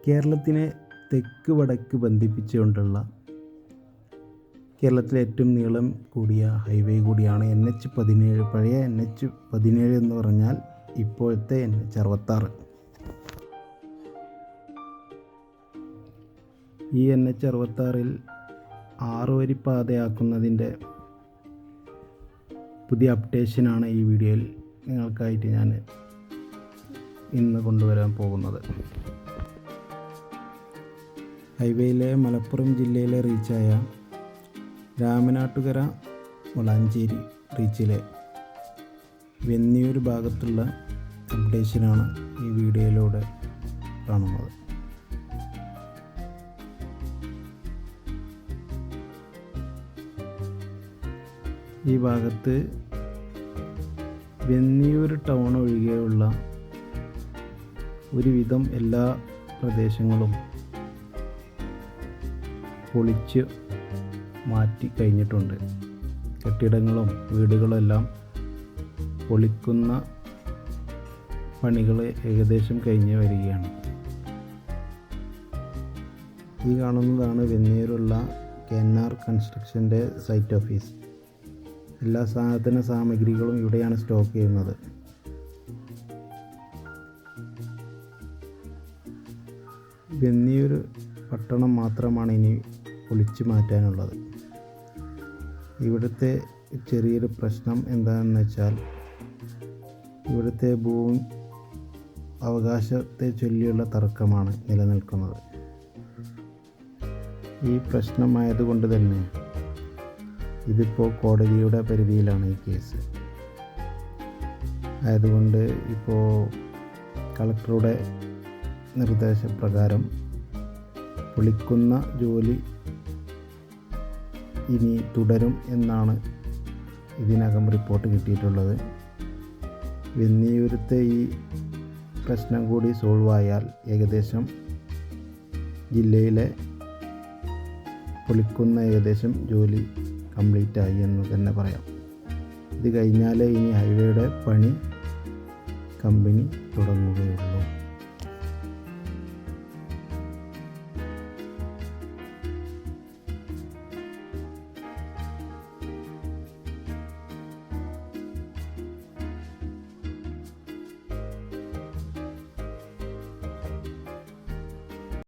കേരളത്തിനെ തെക്ക് വടക്ക് ബന്ധിപ്പിച്ചുകൊണ്ടുള്ള കേരളത്തിലെ ഏറ്റവും നീളം കൂടിയ ഹൈവേ കൂടിയാണ് NH17. പഴയ NH17 എന്ന് പറഞ്ഞാൽ ഇപ്പോഴത്തെ NH66. ഈ NH66 6 വരി പാതയാക്കുന്നതിൻ്റെ പുതിയ അപ്ഡേഷനാണ് ഈ വീഡിയോയിൽ നിങ്ങൾക്കായിട്ട് ഞാൻ ഇന്ന് കൊണ്ടുവരാൻ പോകുന്നത്. ഹൈവേയിലെ മലപ്പുറം ജില്ലയിലെ റീച്ചായ രാമനാട്ടുകര വളാഞ്ചേരി റീച്ചിലെ വെന്നിയൂർ ഭാഗത്തുള്ള അപ്ഡേഷനാണ് ഈ വീഡിയോയിലൂടെ കാണുന്നത്. ഈ ഭാഗത്ത് വെന്നിയൂർ ടൗൺ ഒഴികെയുള്ള ഒരുവിധം എല്ലാ പ്രദേശങ്ങളും പൊളിച്ച് മാറ്റി കഴിഞ്ഞിട്ടുണ്ട്. കെട്ടിടങ്ങളും വീടുകളും എല്ലാം പൊളിക്കുന്ന പണികൾ ഏകദേശം കഴിഞ്ഞ് വരികയാണ്. ഈ കാണുന്നതാണ് വെന്നിയൂരുള്ള KNR കൺസ്ട്രക്ഷൻ്റെ സൈറ്റ് ഓഫീസ്. എല്ലാ സാധന സാമഗ്രികളും ഇവിടെയാണ് സ്റ്റോക്ക് ചെയ്യുന്നത്. വെന്നിയൂർ പട്ടണം മാത്രമാണ് ഇനി പൊളിച്ചു മാറ്റാനുള്ളത്. ഇവിടുത്തെ ചെറിയൊരു പ്രശ്നം എന്താണെന്ന് വെച്ചാൽ ഇവിടുത്തെ ഭൂമി അവകാശത്തെ ചൊല്ലിയുള്ള തർക്കമാണ് നിലനിൽക്കുന്നത്. ഈ പ്രശ്നമായതുകൊണ്ട് തന്നെ ഇതിപ്പോൾ കോടതിയുടെ പരിധിയിലാണ് ഈ കേസ്. ആയതുകൊണ്ട് ഇപ്പോൾ കളക്ടറുടെ നിർദ്ദേശപ്രകാരം പൊളിക്കുന്ന ജോലി ഇനി തുടരും എന്നാണ് ഇതിനകം റിപ്പോർട്ട് കിട്ടിയിട്ടുള്ളത്. വെന്നിയൂരത്തെ ഈ പ്രശ്നം കൂടി സോൾവ് ആയാൽ ഏകദേശം ജില്ലയിലെ പൊളിക്കുന്ന ഏകദേശം ജോലി കംപ്ലീറ്റ് ആയി എന്ന് തന്നെ പറയാം. ഇത് കഴിഞ്ഞാലേ ഇനി ഹൈവേയുടെ പണി കമ്പനി തുടങ്ങുകയുള്ളൂ.